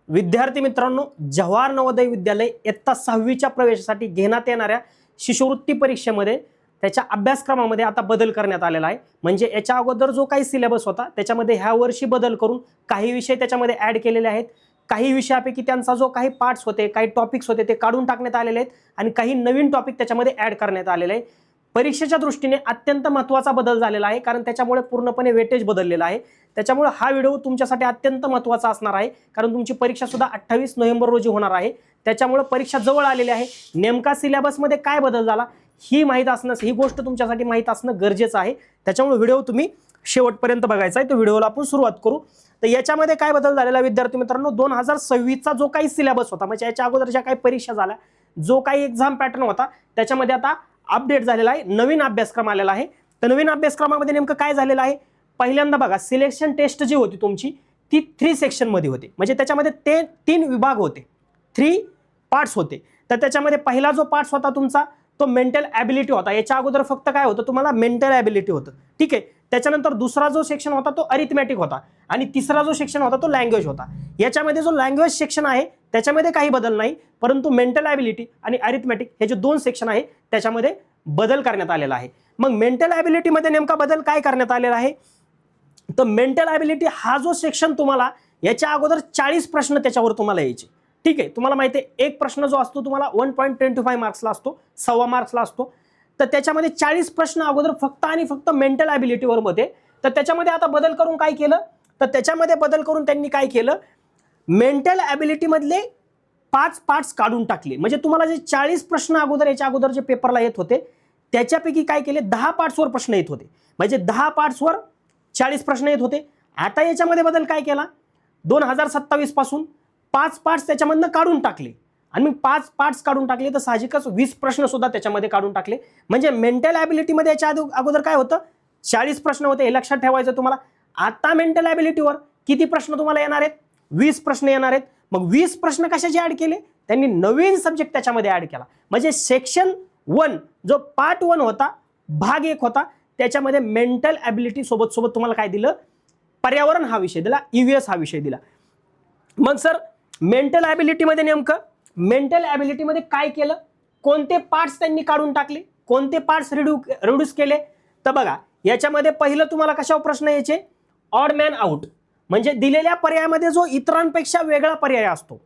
विद्यार्थी मित्रांनो, जवाहर नवोदय विद्यालय इयत्ता 6वीच्या प्रवेशासाठी घेण्यात येणाऱ्या शिष्यवृत्ती परीक्षेमध्ये त्याच्या अभ्यासक्रमामध्ये आता बदल करण्यात आलेला आहे। म्हणजे याच्या अगोदर जो काही सिलेबस होता त्याच्यामध्ये ह्या वर्षी बदल करून काही विषय त्याच्यामध्ये ऍड केलेले आहेत। काही विषयापैकी त्यांचा जो काही पार्ट्स होते, काही टॉपिक्स होते ते काढून टाकण्यात आलेले आहेत आणि काही नवीन टॉपिक त्याच्यामध्ये ऍड करण्यात आलेले आहे। परीक्षेच्या दृष्टीने अत्यंत महत्त्वाचा बदल झालेला आहे, कारण त्याच्यामुळे पूर्णपणे वेटेज बदललेला आहे। त्याच्यामुळे हा व्हिडिओ तुमच्यासाठी अत्यंत महत्त्वाचा असणार आहे, कारण तुमची परीक्षा सुद्धा 28 नोव्हेंबर रोजी होणार आहे। त्याच्यामुळे परीक्षा जवळ आलेली आहे। नेमका सिलेबस मध्ये काय बदल झाला ही माहिती असणं, ही गोष्ट तुमच्यासाठी माहिती असणं गरजेचं आहे। त्याच्यामुळे व्हिडिओ तुम्ही शेवटपर्यंत बघायचा आहे। तर व्हिडिओला आपण सुरुवात करू। तर याच्यामध्ये काय बदल झालेला विद्यार्थी मित्रांनो, 2026 चा जो काही सिलेबस होता, म्हणजे याच्या अगोदर ज्या काही परीक्षा झाल्या, जो काही एक्झाम पॅटर्न होता त्याच्यामध्ये आता अपडेट झालेला आहे, नवीन अभ्यासक्रम आलेला आहे। तर नवीन अभ्यासक्रमामध्ये नेमकं काय झालेलं आहे, पहिल्यांदा बघा, सिलेक्शन टेस्ट जी होती तुमची ती 3 सेक्शन मध्ये होती, म्हणजे त्याच्यामध्ये ते 3 विभाग होते, 3 पार्ट्स होते। तर त्याच्यामध्ये पहिला जो पार्ट्स होता तुमचा तो मेंटल ॲबिलिटी होता। याच्या अगोदर फक्त काय होतं, तुम्हाला मेंटल ॲबिलिटी होतं, ठीक आहे। त्याच्यानंतर दुसरा जो सेक्शन होता तो अरिथमॅटिक होता आणि तिसरा जो सेक्शन होता तो लँग्वेज होता। याच्यामध्ये जो लँग्वेज सेक्शन आहे त्याच्यामध्ये काही बदल नाही, परंतु मेंटल ॲबिलिटी आणि अरिथमॅटिक हे जे 2 सेक्शन आहे त्याच्यामध्ये बदल करण्यात आलेला आहे। मग मेंटल ॲबिलिटी मध्ये नेमका बदल काय करण्यात आलेला आहे, तर मेंटल ॲबिलिटी हा जो सेक्शन तुम्हाला याच्या अगोदर 40 प्रश्न त्याच्यावर तुम्हाला यायचे, ठीक आहे। तुम्हाला माहिती आहे एक प्रश्न जो असतो तुम्हाला 1.25 मार्क्सला असतो, 1.25 मार्क्सला असतो। तर त्याच्यामध्ये 40 प्रश्न अगोदर फक्त आणि फक्त मेंटल ॲबिलिटीवर होते। तर त्याच्यामध्ये आता बदल करून काय केलं, तर त्याच्यामध्ये बदल करून त्यांनी काय केलं, मेंटल ॲबिलिटी मधले 5 पार्ट्स काढून टाकले। म्हणजे तुम्हाला जे 40 प्रश्न अगोदर याच्या अगोदर जे पेपरला येत होते त्याच्यापैकी काय केले, 10 पार्ट्सवर प्रश्न येत होते, म्हणजे 10 पार्ट्सवर 40 प्रश्न येत होते। आता याच्यामध्ये बदल काय केला, 2027 पासून 5 पार्ट्स त्याच्यामधनं काढून टाकले आणि मग 5 पार्ट्स काढून टाकले तर साहजिकच 20 प्रश्न सुद्धा त्याच्यामध्ये काढून टाकले। म्हणजे मेंटल ॲबिलिटी मध्ये याच्या अगोदर काय होतं, 40 प्रश्न होते, हे लक्षात ठेवायचं तुम्हाला। आता मेंटल ॲबिलिटीवर किती प्रश्न तुम्हाला येणार आहेत, 20 प्रश्न येणार आहेत। मग 20 प्रश्न कशाचे ऍड केले, त्यांनी नवीन सब्जेक्ट त्याच्यामध्ये ऍड केला। म्हणजे सेक्शन 1 जो पार्ट 1 होता, भाग 1 होता, त्याच्यामध्ये मेंटल ॲबिलिटी सोबत सोबत तुम्हाला काय दिलं, पर्यावरण हा विषय दिला, ईव्हीएस हा विषय दिला। मग सर मेंटल ॲबिलिटी मध्ये नेमकं मेंटल ॲबिलिटी मध्ये काय केलं, कोणते पार्ट्स त्यांनी काढून टाकले, कोणते पार्ट्स रिड्यूस केले, तर बघा याच्यामध्ये पहिलं तुम्हाला कशावर प्रश्न यायचे, ऑड मॅन आउट, म्हणजे दिलेल्या पर्यायामध्ये जो इतरांपेक्षा वेगळा पर्याय असतो,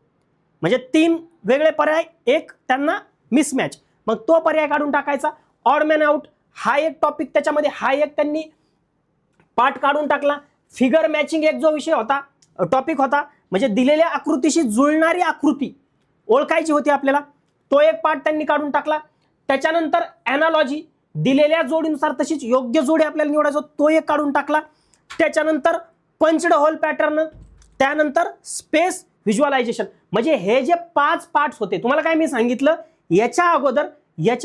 म्हणजे 3 वेगळे पर्याय, एक त्यांना मिसमॅच, मग तो पर्याय काढून टाकायचा। ऑड मॅन आउट हा एक टॉपिक त्याच्यामध्ये, हा एक त्यांनी पार्ट काढून टाकला। फिगर मॅचिंग एक जो विषय होता, टॉपिक होता, म्हणजे दिलेल्या आकृतीशी जुळणारी आकृती ओळखायची होती आपल्याला, तो एक पार्ट त्यांनी काढून टाकला। त्याच्यानंतर ॲनालॉजी, दिलेल्या जोडीनुसार तशीच योग्य जोडी आपल्याला निवडायचं, तो एक काढून टाकला। त्याच्यानंतर पंच्ड होल पॅटर्न, त्यानंतर स्पेस व्हिज्युअलायझेशन, म्हणजे हे जे 5 पार्ट्स होते, तुम्हाला काय मी सांगितलं, याच्या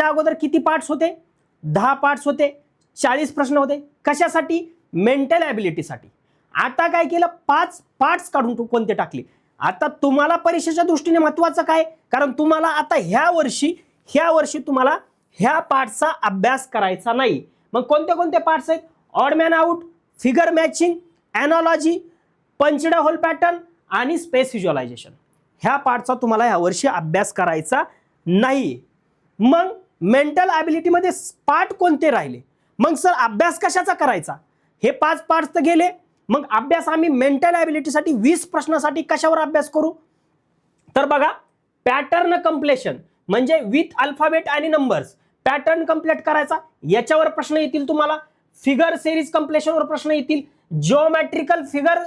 अगोदर किती पार्ट्स होते, 10 पार्ट्स होते, 40 प्रश्न होते, कशासाठी, मेंटल ॲबिलिटीसाठी। आता काय केलं, 5 पार्ट्स काढून कोणते टाकले। आता तुम्हाला परीक्षेच्या दृष्टीने महत्त्वाचं काय, कारण तुम्हाला आता ह्या वर्षी तुम्हाला ह्या पार्टचा अभ्यास करायचा नाही। मग कोणते कोणते पार्ट्स आहेत, odd man out, figure matching, analogy, punched hole pattern आणि स्पेस व्हिज्युअलायझेशन, ह्या पार्टचा तुम्हाला ह्या वर्षी अभ्यास करायचा नाही। मग मेंटल ॲबिलिटी मध्ये पार्ट कोणते राहिले, मग सर अभ्यास कशाचा करायचा, हे 5 पार्ट्स तर गेले, मग अभ्यास आम्ही मेंटल ॲबिलिटीसाठी 20 प्रश्नासाठी कशावर अभ्यास करू, तर बघा पॅटर्न कंप्लेशन, म्हणजे विथ अल्फाबेट आणि नंबर्स पॅटर्न कंप्लीट करायचा, याच्यावर प्रश्न येतील तुम्हाला। फिगर सिरीज कंप्लेशनवर प्रश्न येतील, जिओमेट्रिकल फिगर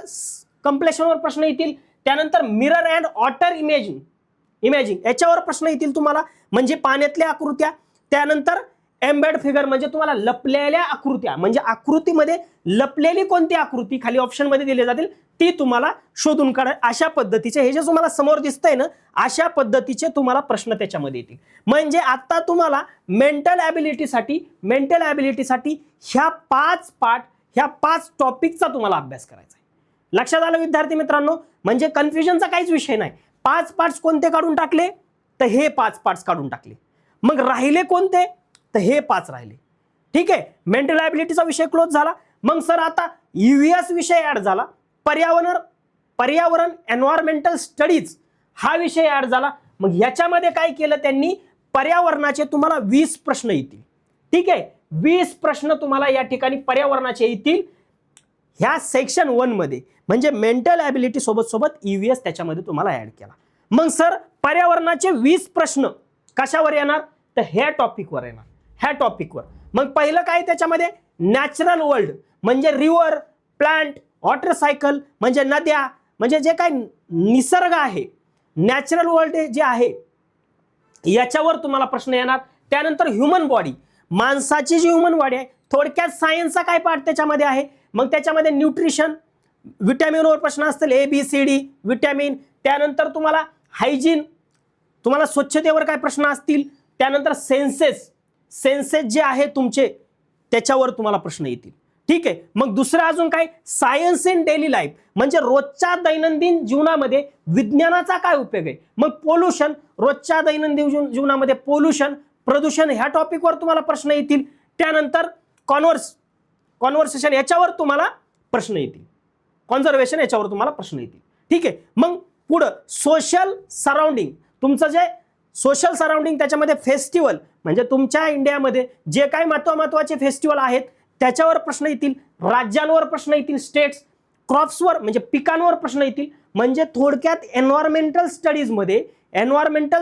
कंप्लेशनवर प्रश्न येतील, त्यानंतर मिरर अँड वॉटर इमेजिंग याच्यावर प्रश्न येतील तुम्हाला, म्हणजे पाण्यातल्या आकृत्या। त्यानंतर एम्बेड फिगर, म्हणजे तुम्हाला लपलेल्या आकृत्या, म्हणजे आकृतीमध्ये लपलेली कोणती आकृती खाली ऑप्शन मध्ये दिले जातील ती तुम्हाला शोधून काढा। अशा पद्धतीचे हे जे तुम्हाला समोर दिसतंय ना, अशा पद्धतीचे तुम्हाला प्रश्न त्याच्यामध्ये येतील। म्हणजे आता तुम्हाला मेंटल ॲबिलिटीसाठी ह्या 5 पार्ट, ह्या 5 टॉपिकचा तुम्हाला अभ्यास करायचा आहे। लक्षात आलं विद्यार्थी मित्रांनो, म्हणजे कन्फ्युजनचा काहीच विषय नाही। 5 पार्ट्स कोणते काढून टाकले, तर हे 5 पार्ट्स काढून टाकले। मग राहिले कोणते, तर हे 5 राहिले, ठीक आहे। मेंटल ॲबिलिटीचा विषय क्लोज झाला। मग सर आता ईव्हीएस विषय ऍड झाला, पर्यावरण एन्व्हायरमेंटल स्टडीज हा विषय ऍड झाला. मग याच्यामध्ये काय केलं त्यांनी, पर्यावरणाचे तुम्हाला 20 प्रश्न येतील. ठीक आहे, 20 प्रश्न तुम्हाला या ठिकाणी पर्यावरणाचे येतील ह्या सेक्शन 1 मध्ये. म्हणजे मेंटल ॲबिलिटी सोबत सोबत EVS त्याच्यामध्ये तुम्हाला ऍड केला. मग सर पर्यावरणाचे 20 प्रश्न कशावर येणार, तर ह्या टॉपिकवर येणार, ह्या टॉपिकवर. मग पहिलं काय त्याच्यामध्ये, नॅचरल वर्ल्ड म्हणजे रिव्हर, प्लांट, वॉटर सायकल म्हणजे नद्या, म्हणजे जे काय निसर्ग आहे, नॅचरल वर्ल्ड जे आहे याच्यावर तुम्हाला प्रश्न येणार. त्यानंतर ह्युमन बॉडी, माणसाची जी ह्युमन बॉडी आहे, थोडक्यात सायन्सचा काय पार्ट त्याच्यामध्ये आहे. मग त्याच्यामध्ये न्यूट्रिशन, विटॅमिनवर प्रश्न असतील, ABCD विटॅमिन. त्यानंतर तुम्हाला हायजीन, तुम्हाला स्वच्छतेवर काय प्रश्न असतील. त्यानंतर सेन्सेस जे आहे तुमचे त्याच्यावर तुम्हाला प्रश्न येतील. ठीक आहे, मग दुसरं अजून काय, सायन्स इन डेली लाईफ म्हणजे रोजच्या दैनंदिन जीवनामध्ये विज्ञानाचा काय उपयोग आहे. मग पोल्युशन, रोजच्या दैनंदिन जीवनामध्ये पोल्युशन, प्रदूषण ह्या टॉपिकवर तुम्हाला प्रश्न येतील. त्यानंतर कॉन्व्हर्सेशन याच्यावर तुम्हाला प्रश्न येतील. कॉन्झर्वेशन याच्यावर तुम्हाला प्रश्न येतील. ठीक आहे, मग पुढं सोशल सराउंडिंग, तुमचं जे सोशल सराउंडिंग त्याच्यामध्ये फेस्टिवल म्हणजे तुमच्या इंडियामध्ये जे काही महत्वाचे फेस्टिवल आहेत त्याच्यावर प्रश्न येतील. राज्यांवर प्रश्न येतील, स्टेट्स, क्रॉप्सवर म्हणजे पिकांवर प्रश्न येतील. म्हणजे थोडक्यात एन्व्हायरमेंटल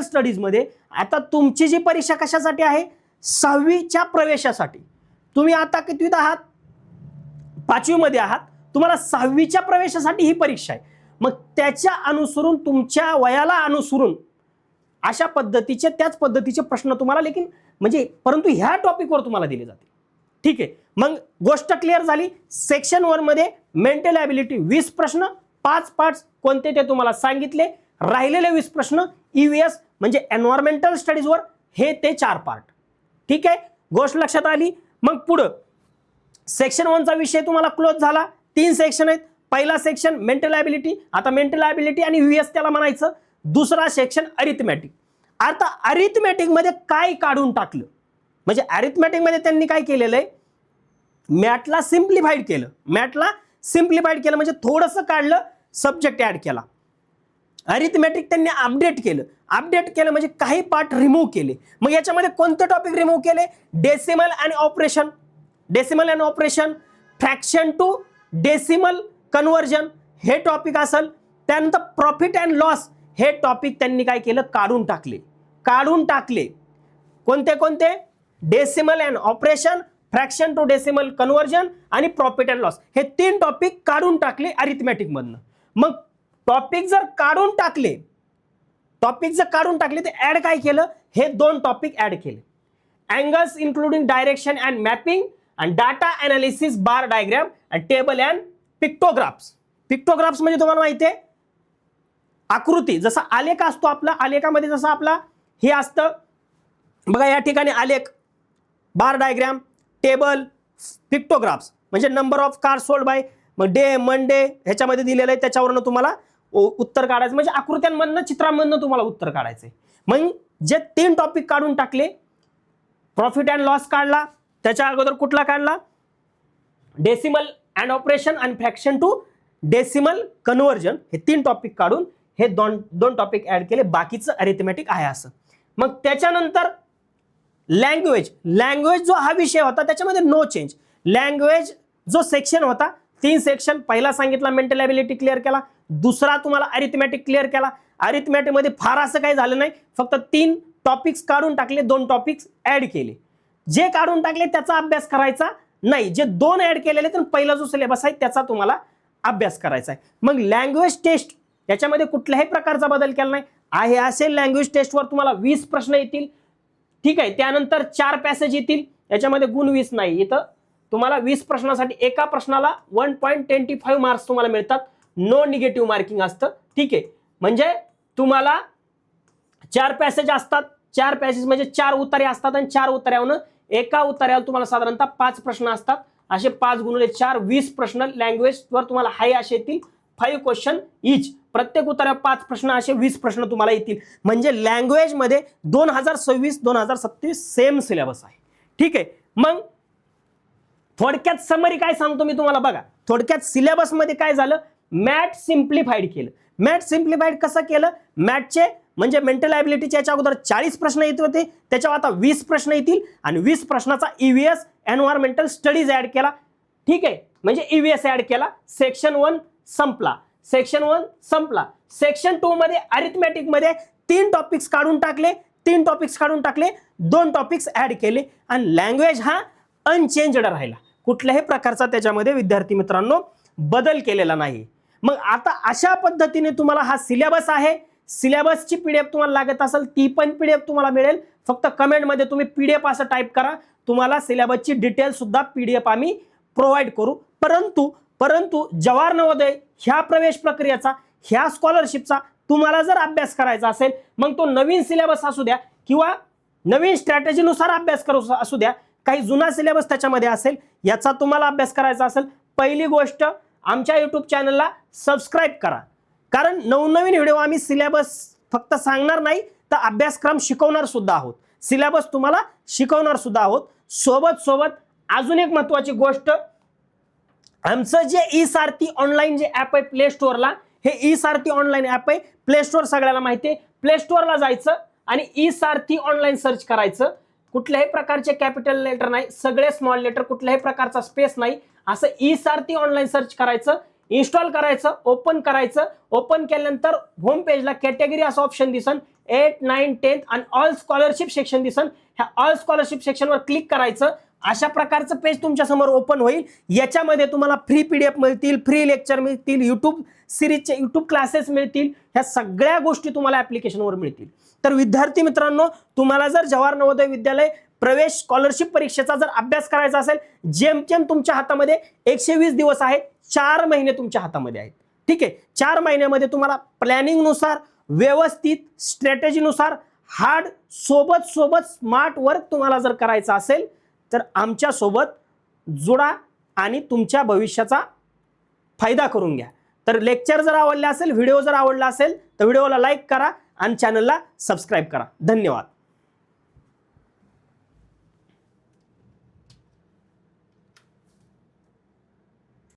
स्टडीजमध्ये आता तुमची जी परीक्षा कशासाठी आहे, 6वीच्या प्रवेशासाठी. तुम्ही आता कितवीत आहात, 5वी मध्ये आहात, तुम्हाला 6वीच्या प्रवेशासाठी ही परीक्षा आहे. मग त्याच्या अनुसरून तुमच्या वयाला अनुसरून अशा पद्धतीचे त्याच पद्धतीचे प्रश्न तुम्हाला म्हणजे परंतु ह्या टॉपिकवर तुम्हाला दिले जातील. ठीक आहे, मग गोष्ट क्लिअर झाली. सेक्शन 1 मध्ये मेंटल ॲबिलिटी 20 प्रश्न, 5 पार्ट्स कोणते ते तुम्हाला सांगितले. राहिलेले 20 प्रश्न EVS म्हणजे एन्व्हायरमेंटल स्टडीजवर, हे ते 4 पार्ट. ठीक आहे, गोष्ट लक्षात आली. मग पुढं सेक्शन 1चा विषय तुम्हाला क्लोज झाला. 3 सेक्शन आहेत. पहिला सेक्शन मेंटल ॲबिलिटी, आता मेंटल ॲबिलिटी आणि EVS त्याला म्हणायचं. दुसरा सेक्शन अरिथमॅटिक. आता अरिथमॅटिक मध्ये काय काढून टाकलं, म्हणजे अरिथमॅटिक मध्ये त्यांनी काय केलेलं आहे, मॅथला सिम्प्लिफाईड केलं. म्हणजे थोडंसं काढलं, सब्जेक्ट ऍड केला. अरिथमॅटिक त्यांनी अपडेट केलं म्हणजे काही पार्ट रिमूव्ह केले. मग याच्यामध्ये कोणते टॉपिक रिमूव्ह केले, decimal and operation, fraction to decimal conversion हे टॉपिक असेल. त्यानंतर प्रॉफिट अँड लॉस हे टॉपिक त्यांनी काय केलं, काढून टाकले. कोणते, decimal and operation, fraction to decimal conversion आणि प्रॉफिट अँड लॉस हे 3 टॉपिक काढून टाकले अरिथमॅटिक मधनं. मग टॉपिक जर काढून टाकले ते ऍड काय केलं, हे 2 टॉपिक ऍड केले. Angles including direction and mapping आणि डाटा अनालिसिस, बार डायग्राम आणि टेबल अँड पिक्टोग्राफ्स म्हणजे तुम्हाला माहिती आहे आकृती, जसा आलेख असतो आपला, आलेखामध्ये जसं आपला हे असतं बघा, या ठिकाणी आलेख, बार डायग्राम, टेबल, पिक्टोग्राफ्स म्हणजे number of car sold by, मग डे, मंडे ह्याच्यामध्ये दिलेलं आहे, त्याच्यावरनं तुम्हाला उत्तर काढायचं. म्हणजे आकृत्यांमधनं, चित्रांमधनं तुम्हाला उत्तर काढायचंय. मग जे 3 टॉपिक काढून टाकले, प्रॉफिट अँड लॉस काढला, त्याच्या अगोदर कुठला काढला, डेसिमल अँड ऑपरेशन आणि फ्रॅक्शन टू डेसिमल कन्व्हर्जन, हे 3 टॉपिक काढून हे 2 टॉपिक ऍड केले. बाकीचं अरिथमॅटिक आहे असं. मग त्याच्यानंतर लँग्वेज जो हा विषय होता त्याच्यामध्ये नो चेंज. लँग्वेज जो सेक्शन होता, 3 सेक्शन, पहिला सांगितला मेंटल ॲबिलिटी क्लिअर केला, दुसरा तुम्हाला अरिथमॅटिक क्लिअर केला. अरिथमॅटिक मध्ये फार असं काही झालं नाही, फक्त 3 टॉपिक्स काढून टाकले, 2 टॉपिक्स ऍड केले. जे काढून टाकले त्याचा अभ्यास करायचा नाही, जे 2 ऍड केलेले तर पहिला जो सिलेबस आहे त्याचा तुम्हाला अभ्यास करायचा आहे. मग लँग्वेज टेस्ट याच्यामध्ये कुठल्याही प्रकारचा बदल केला नाही आहे. असे लँग्वेज टेस्टवर तुम्हाला 20 प्रश्न येतील. ठीक आहे, त्यानंतर 4 पॅसेज येतील, याच्यामध्ये गुण 20 नाही, इथं तुम्हाला 20 प्रश्नासाठी एका प्रश्नाला 1.25 मार्क्स तुम्हाला मिळतात. नो निगेटिव्ह मार्किंग असतं. ठीक आहे, म्हणजे तुम्हाला 4 पॅसेज असतात, 4 पॅसेज म्हणजे 4 उतारे असतात आणि 4 उतार्यावरून एका उतार्यावर तुम्हाला साधारणतः 5 प्रश्न असतात. असे 5 गुणिले 4 20 प्रश्न लँग्वेजवर तुम्हाला हाय असे येतील. 5 क्वेश्चन इच, प्रत्येक उत्तरावर 5 प्रश्न, असे 20 प्रश्न तुम्हाला येतील. म्हणजे लँग्वेज मध्ये 2026-2027 सेम सिलेबस आहे. ठीक आहे, मग थोडक्यात समरी काय सांगतो मी तुम्हाला बघा. थोडक्यात सिलेबस मध्ये काय झालं, मॅथ सिम्प्लिफाईड केलं. मॅथ सिम्प्लिफाईड कसं केलं? मॅथचे म्हणजे मेंटल ॲबिलिटीचे याच्या अगोदर 40 प्रश्न येत होते, त्याच्यावर आता 20 प्रश्न येतील आणि 20 प्रश्नाचा EVS एन्व्हायरमेंटल स्टडीज ऍड केला. ठीक आहे, म्हणजे EVS ऍड केला. सेक्शन 1 संपला. सेक्शन 1 संपला. सेक्शन 2 मध्ये अरिथमॅटिक मध्ये 3 टॉपिक्स काढून टाकले, 3 टॉपिक्स काढून टाकले, 2 टॉपिक्स ऍड केले आणि लँग्वेज हा अनचेंज्ड राहिला. कुठल्याही प्रकारचा त्याच्यामध्ये विद्यार्थी मित्रांनो बदल केलेला नाही. मग आता अशा पद्धतीने तुम्हाला हा सिलेबस आहे. सिलेबसची PDF तुम्हाला लागत असेल ती पण PDF तुम्हाला मिळेल. फक्त कमेंटमध्ये तुम्ही PDF असं टाईप करा, तुम्हाला सिलेबसची डिटेल सुद्धा PDF आम्ही प्रोव्हाइड करू. परंतु जवाहर नवोदय ह्या प्रवेश प्रक्रियेचा, ह्या स्कॉलरशिपचा तुम्हाला जर अभ्यास करायचा असेल, मग तो नवीन सिलेबस असू द्या किंवा नवीन स्ट्रॅटेजीनुसार अभ्यास करू असू द्या, काही जुना सिलेबस त्याच्यामध्ये असेल, याचा तुम्हाला अभ्यास करायचा असेल, पहिली गोष्ट आमच्या YouTube चॅनलला सबस्क्राईब करा. कारण नवनवीन व्हिडिओ आम्ही सिलेबस फक्त सांगणार नाही तर अभ्यासक्रम शिकवणार सुद्धा आहोत. सिलेबस तुम्हाला शिकवणार सुद्धा आहोत. सोबत अजून एक महत्त्वाची गोष्ट, आमचं जे ई-सारथी ऑनलाईन जे ॲप आहे प्ले स्टोअरला, हे ई-सारथी ऑनलाईन ॲप आहे. प्ले स्टोअर सगळ्याला माहिती आहे. प्ले स्टोअरला जायचं आणि ई-सारथी ऑनलाईन सर्च करायचं. कुठल्याही प्रकारचे कॅपिटल लेटर नाही, सगळे स्मॉल लेटर, कुठल्याही प्रकारचा स्पेस नाही, असं ई-सारथी ऑनलाईन सर्च करायचं, इन्स्टॉल करायचं, ओपन करायचं. ओपन केल्यानंतर होम पेजला कॅटेगरी असं ऑप्शन दिसन, 8, 9, 10 आणि ऑल स्कॉलरशिप सेक्शन दिसन. ह्या ऑल स्कॉलरशिप सेक्शनवर क्लिक करायचं. अशा प्रकारचं पेज तुमच्या समोर ओपन होईल. याच्यामध्ये तुम्हाला फ्री PDF मिळतील, फ्री लेक्चर मिळतील, YouTube सिरीजचे YouTube क्लासेस मिळतील. ह्या सगळ्या गोष्टी तुम्हाला ऍप्लिकेशनवर मिळतील. तर विद्यार्थी मित्रांनो, तुम्हाला जर जवाहर नवोदय विद्यालय प्रवेश स्कॉलरशिप परीक्षेचा जर अभ्यास करायचा असेल, जेमतेम तुमच्या हातामध्ये 120 दिवस आहेत, 4 महिने तुमच्या हातामध्ये आहेत. ठीक आहे, 4 महिन्यामध्ये तुम्हाला प्लॅनिंगनुसार, व्यवस्थित स्ट्रॅटेजीनुसार, हार्ड सोबत स्मार्ट वर्क तुम्हाला जर करायचं असेल तर आमच्या सोबत जोडा आणि तुमच्या भविष्याचा फायदा करून घ्या. तर लेक्चर जर आवडले असेल, व्हिडिओ जर आवडला असेल तर व्हिडिओला लाईक करा आणि चॅनलला सबस्क्राईब करा. धन्यवाद.